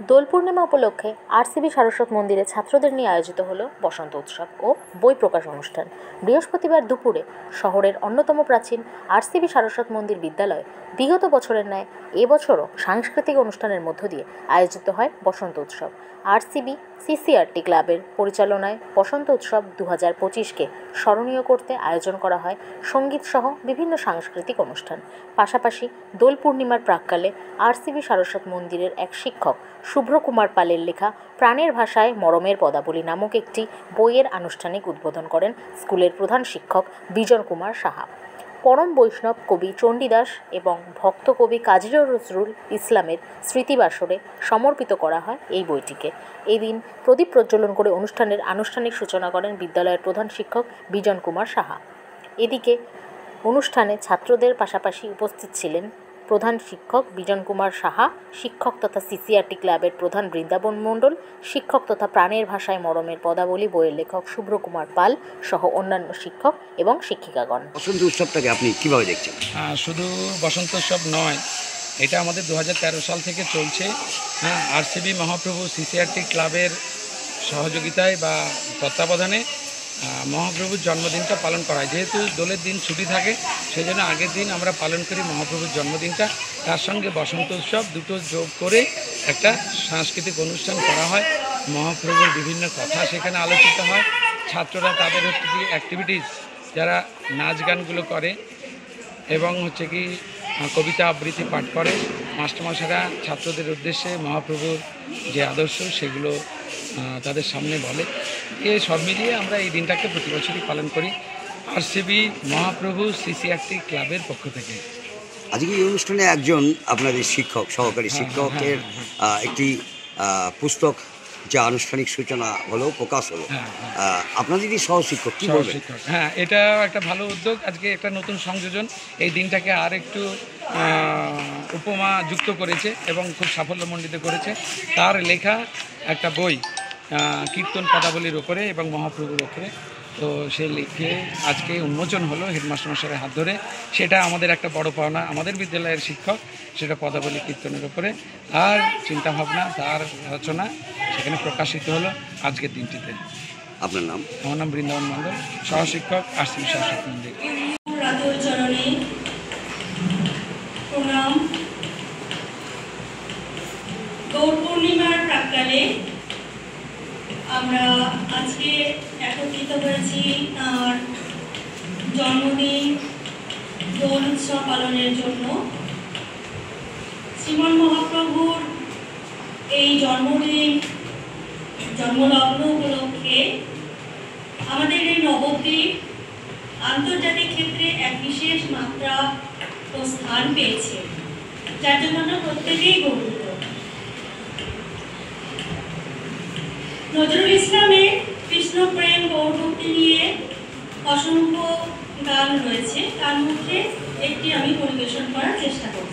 দোল পূর্ণিমা উপলক্ষে আরসিবি সারস্বত মন্দিরে ছাত্রদের নিয়ে আয়োজিত হলো বসন্ত উৎসব ও বই প্রকাশ অনুষ্ঠান। বৃহস্পতিবার দুপুরে শহরের অন্যতম প্রাচীন আরসিবি সারস্বত মন্দির বিদ্যালয়ে বিগত বছরের ন্যায় এবছরও সাংস্কৃতিক অনুষ্ঠানের মধ্য দিয়ে আয়োজিত হয় বসন্ত উৎসব। আরসিবি সিসিআরটি ক্লাবের পরিচালনায় বসন্ত উৎসব 2025কে স্মরণীয় করতে আয়োজন করা হয় সঙ্গীতসহ বিভিন্ন সাংস্কৃতিক অনুষ্ঠান। পাশাপাশি দোল পূর্ণিমার প্রাক্কালে আরসিবি সারস্বত মন্দিরের এক শিক্ষক শুভ্রকুমার পালের লেখা প্রাণের ভাষায় মরমের পদাবলী নামক একটি বইয়ের আনুষ্ঠানিক উদ্বোধন করেন স্কুলের প্রধান শিক্ষক বিজন কুমার সাহা। পরম বৈষ্ণব কবি চণ্ডীদাস এবং ভক্ত কবি কাজী নজরুল ইসলামের স্মৃতিবাসরে সমর্পিত করা হয় এই বইটিকে। এই দিন প্রদীপ প্রজ্বলন করে অনুষ্ঠানের আনুষ্ঠানিক সূচনা করেন বিদ্যালয়ের প্রধান শিক্ষক বিজন কুমার সাহা। এদিকে অনুষ্ঠানে ছাত্রদের পাশাপাশি উপস্থিত ছিলেন প্রধান শিক্ষক বিজন কুমার সাহা, শিক্ষক তথা সিসিআরটি ক্লাবের প্রধান বৃন্দাবন মণ্ডল, শিক্ষক তথা প্রাণের ভাষায় মরমের পদাবলী বইয়ের লেখক শুভ্রকুমার পাল সহ অন্যান্য শিক্ষক এবং শিক্ষিকাগণ। বসন্ত উৎসবটাকে আপনি কিভাবে দেখছেন? শুধু বসন্ত উৎসব নয়, এটা আমাদের 2013 সাল থেকে চলছে। আরসিবি মহাপ্রভু সিসিআরটি ক্লাবের সহযোগিতায় বা তত্ত্বাবধানে মহাপ্রভুর জন্মদিনটা পালন করা হয়। যেহেতু দোলের দিন ছুটি থাকে, সেই জন্য আগের দিন আমরা পালন করি মহাপ্রভুর জন্মদিনটা। তার সঙ্গে বসন্ত উৎসব দুটো যোগ করে একটা সাংস্কৃতিক অনুষ্ঠান করা হয়। মহাপ্রভুর বিভিন্ন কথা সেখানে আলোচিত হয়। ছাত্ররা তাদের হচ্ছে কি অ্যাক্টিভিটিস, যারা নাচ গানগুলো করে এবং হচ্ছে কি কবিতা আবৃত্তি পাঠ করে, মাস্টারমশাইরা ছাত্রদের উদ্দেশ্যে মহাপ্রভুর যে আদর্শ সেগুলো তাদের সামনে বলে। এই সব মিলিয়ে আমরা এই দিনটাকে প্রতি বছরই পালন করি আরসিবি মহাপ্রভু সিসিআরটি ক্লাবের পক্ষ থেকে। আজকে এই অনুষ্ঠানে একজন আপনাদের শিক্ষক, সহকারী শিক্ষকের একটি পুস্তক যা আনুষ্ঠানিক সূচনা হলো, প্রকাশ হলো, আপনাদেরই সহশিক্ষক কী বলবেন? হ্যাঁ, এটা একটা ভালো উদ্যোগ। আজকে একটা নতুন সংযোজন এই দিনটাকে আর একটু উপমা যুক্ত করেছে এবং খুব সাফল্যমণ্ডিত করেছে। তার লেখা একটা বই কীর্তন পদাবলীর ওপরে এবং মহাপ্রভুর ওপরে, তো সে লিখে আজকে উন্মোচন হলো হেডমাস্টারমশাইয়ের হাত ধরে। সেটা আমাদের একটা বড় পাওনা। আমাদের বিদ্যালয়ের শিক্ষক সেটা পদাবলী কীর্তনের ওপরে, আর চিন্তাভাবনা, তার রচনা সেখানে প্রকাশিত হলো আজকের দিনটিতে। আপনার নাম? আমার নাম বৃন্দাবন মণ্ডল, সহশিক্ষক আরসিবি সারস্বত মন্দির। দোল পূর্ণিমার প্রাক্কালে আমরা আজকে একত্রিত হয়েছি তাঁর জন্মদিন দোল উৎসব পালনের জন্য। শ্রীমন মহাপ্রভুর এই জন্মদিন, জন্মলগ্ন উপলক্ষে আমাদের এই নবদ্বীপ আন্তর্জাতিক ক্ষেত্রে এক বিশেষ মাত্রা ও স্থান পেয়েছে, যার জন্য আমরা প্রত্যেকেই গর্বিত। নজরুল ইসলামের কৃষ্ণ প্রেম গৌরভক্তি নিয়ে অসংখ্য গান রয়েছে, তার মধ্যে একটি আমি পরিবেশন করার চেষ্টা করব।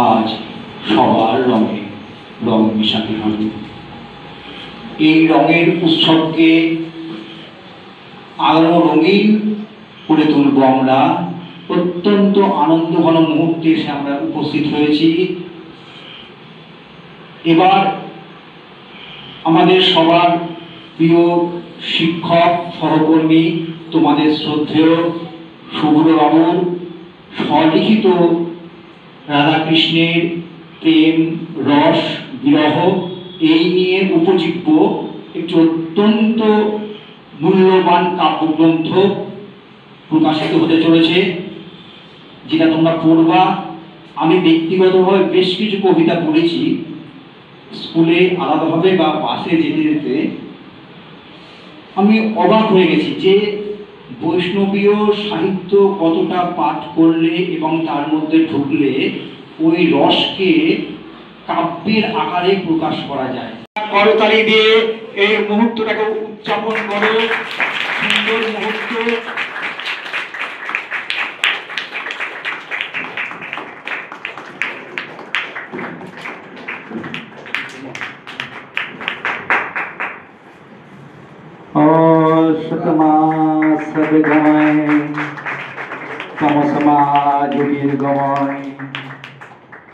আজ সবার রঙে রং মিশাতে হবে। এই রঙের উৎসবকে আরো রঙিন করে তুলব আমরা। অত্যন্ত আনন্দঘন মুহূর্তে এসে আমরা উপস্থিত হয়েছি। এবার আমাদের সবার প্রিয় শিক্ষক সহকর্মী, তোমাদের শ্রদ্ধেয় শুভ্রবাবুর স্বলিখিত রাধাকৃষ্ণের প্রেম রস বিরহ এই নিয়ে উপজীব্য একটি অত্যন্ত মূল্যবান কাব্যগ্রন্থ প্রকাশিত হতে চলেছে, যেটা তোমরা পড়বা। আমি ব্যক্তিগতভাবে বেশ কিছু কবিতা পড়েছি স্কুলে আলাদাভাবে বা বাসে যেতে যেতে। আমি অবাক হয়ে গেছি যে বৈষ্ণবীয় সাহিত্য কতটা পাঠ করলে এবং তার মধ্যে ঢুকলে ওই রসকে কাব্যের আকারে প্রকাশ করা যায়। করতালি দিয়ে এই মুহূর্তটাকে উদযাপন করো, সুন্দর মুহূর্ত।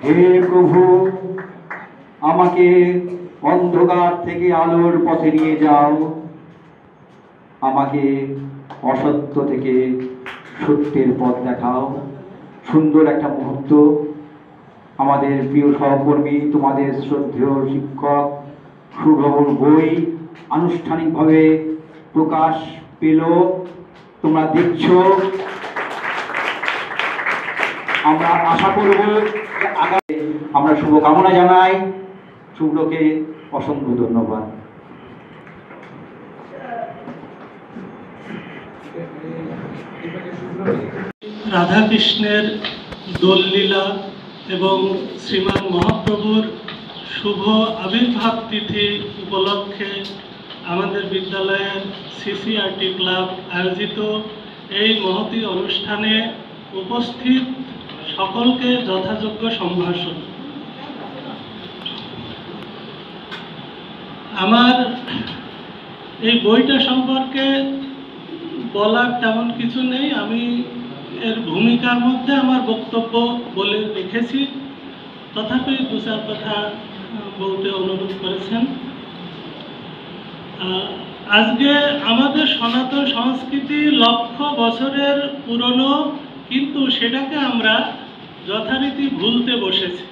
হে প্রভু, আমাকে অন্ধকার থেকে আলোর পথে নিয়ে যাও, আমাকে অসত্য থেকে সত্যের পথ দেখাও। সুন্দর একটা মুহূর্ত। আমাদের প্রিয় সহকর্মী, তোমাদের শ্রদ্ধেয় শিক্ষক শুভ্রবাবুর বই আনুষ্ঠানিকভাবে প্রকাশ পেল, তোমরা দেখছো। আমরা আশা করব যে আগামী আমরা শুভকামনা জানাই। শুভ্রকে অসংখ্য ধন্যবাদ। রাধাকৃষ্ণের দোললীলা এবং শ্রীমান মহাপ্রভুর শুভ আবির্ভাব তিথি উপলক্ষে আমাদের বিদ্যালয়ের সিসিআরটি ক্লাব আয়োজিত এই মহতী অনুষ্ঠানে উপস্থিত সকলকে যথাযোগ্য সম্ভাষণ। আমার এই বইটা সম্পর্কে বলার তেমন কিছু নেই। আমি এর ভূমিকার মধ্যে আমার বক্তব্য বলে রেখেছি, তথাপি দু চার কথা বলতে অনুরোধ করেছেন। আজকে আমাদের সনাতন সংস্কৃতি লক্ষ বছরের পুরনো, কিন্তু সেটাকে আমরা যথারীতি ভুলতে বসেছি।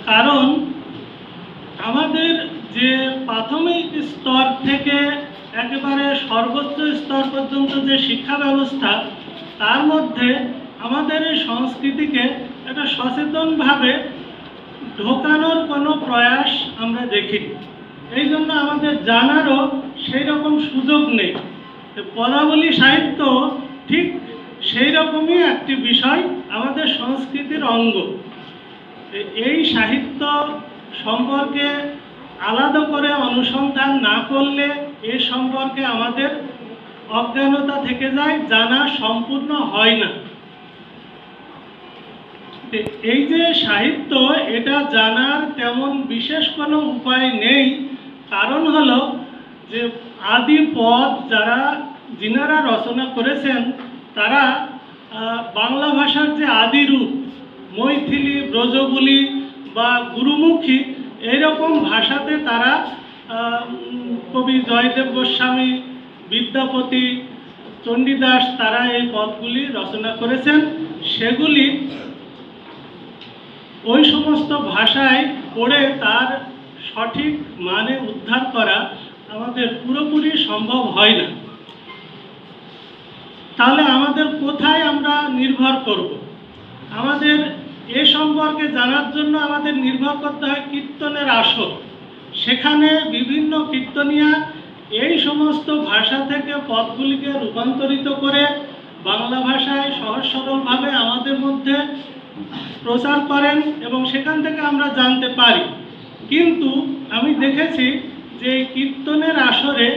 কারণ আমাদের যে প্রাথমিক স্তর থেকে একেবারে সর্বোচ্চ স্তর পর্যন্ত যে শিক্ষা ব্যবস্থা, তার মধ্যে আমাদের এই সংস্কৃতিকে একটা সচেতনভাবে ঢোকানোর কোনো প্রয়াস আমরা দেখিনি। এই জন্য আমাদের জানারও সেই রকম সুযোগ নেই। পদাবলী সাহিত্য ঠিক সেই রকমই একটি বিষয়, আমাদের সংস্কৃতির অঙ্গ। এই সাহিত্য সম্পর্কে আলাদা করে অনুসন্ধান না করলে এ সম্পর্কে আমাদের অজ্ঞানতা থেকে যায়, জানা সম্পূর্ণ হয় না। এই যে সাহিত্য, এটা জানার তেমন বিশেষ কোনো উপায় নেই। কারণ হলো যে আদি পদ যিনারা রচনা করেছেন, তারা বাংলা ভাষার যে আদি রূপ মৈথিলি, ব্রজবুলি বা গুরুমুখী, এইরকম ভাষাতে তারা কবি জয়দেব গোস্বামী, বিদ্যাপতি, চণ্ডীদাস, তারা এই পদগুলি রচনা করেছেন। সেগুলি ওই সমস্ত ভাষায় পড়ে তার সঠিক মানে উদ্ধার করা আমাদের পুরোপুরি সম্ভব হয় না। তাহলে আমাদের কোথায় আমরা নির্ভর করব? আমাদের এ সম্পর্কে জানার জন্য আমাদের নির্ভর করতে হয় কীর্তনের আসর। সেখানে বিভিন্ন কীর্তনিয়া এই সমস্ত ভাষা থেকে পদগুলিকে রূপান্তরিত করে বাংলা ভাষায় সহজ সরলভাবে আমাদের মধ্যে প্রচার করেন এবং সেখান থেকে আমরা জানতে পারি। কিন্তু আমি দেখেছি যে কীর্তনের আসরে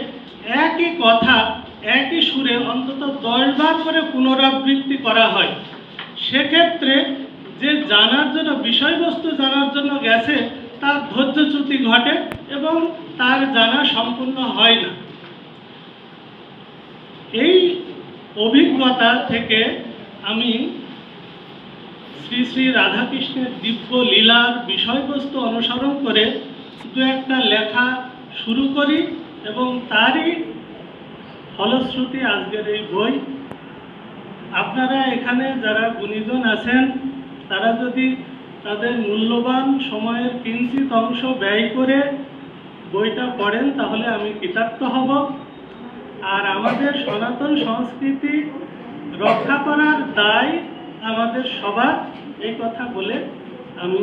একই কথা একই সুরে অন্তত 10 বার করে পুনরাবৃত্তি করা হয়। সেক্ষেত্রে যে জানার জন্য, বিষয়বস্তু জানার জন্য গেছে, তার ধৈর্যচ্যুতি ঘটে এবং তার জানা সম্পূর্ণ হয় না। এই অভিজ্ঞতা থেকে আমি শ্রী শ্রী রাধাকৃষ্ণের দিব্য লীলার বিষয়বস্তু অনুসরণ করে দু একটা লেখা শুরু করি এবং তারই ফলশ্রুতি আজকের এই বই। আপনারা এখানে যারা গুণীজন আছেন, তারা যদি তাদের মূল্যবান সময়ের কিঞ্চিত অংশ ব্যয় করে বইটা পড়েন তাহলে আমি কৃতার্থ হব। আর আমাদের সনাতন সংস্কৃতি রক্ষা করার দায় আমাদের সবার, এই কথা বলে আমি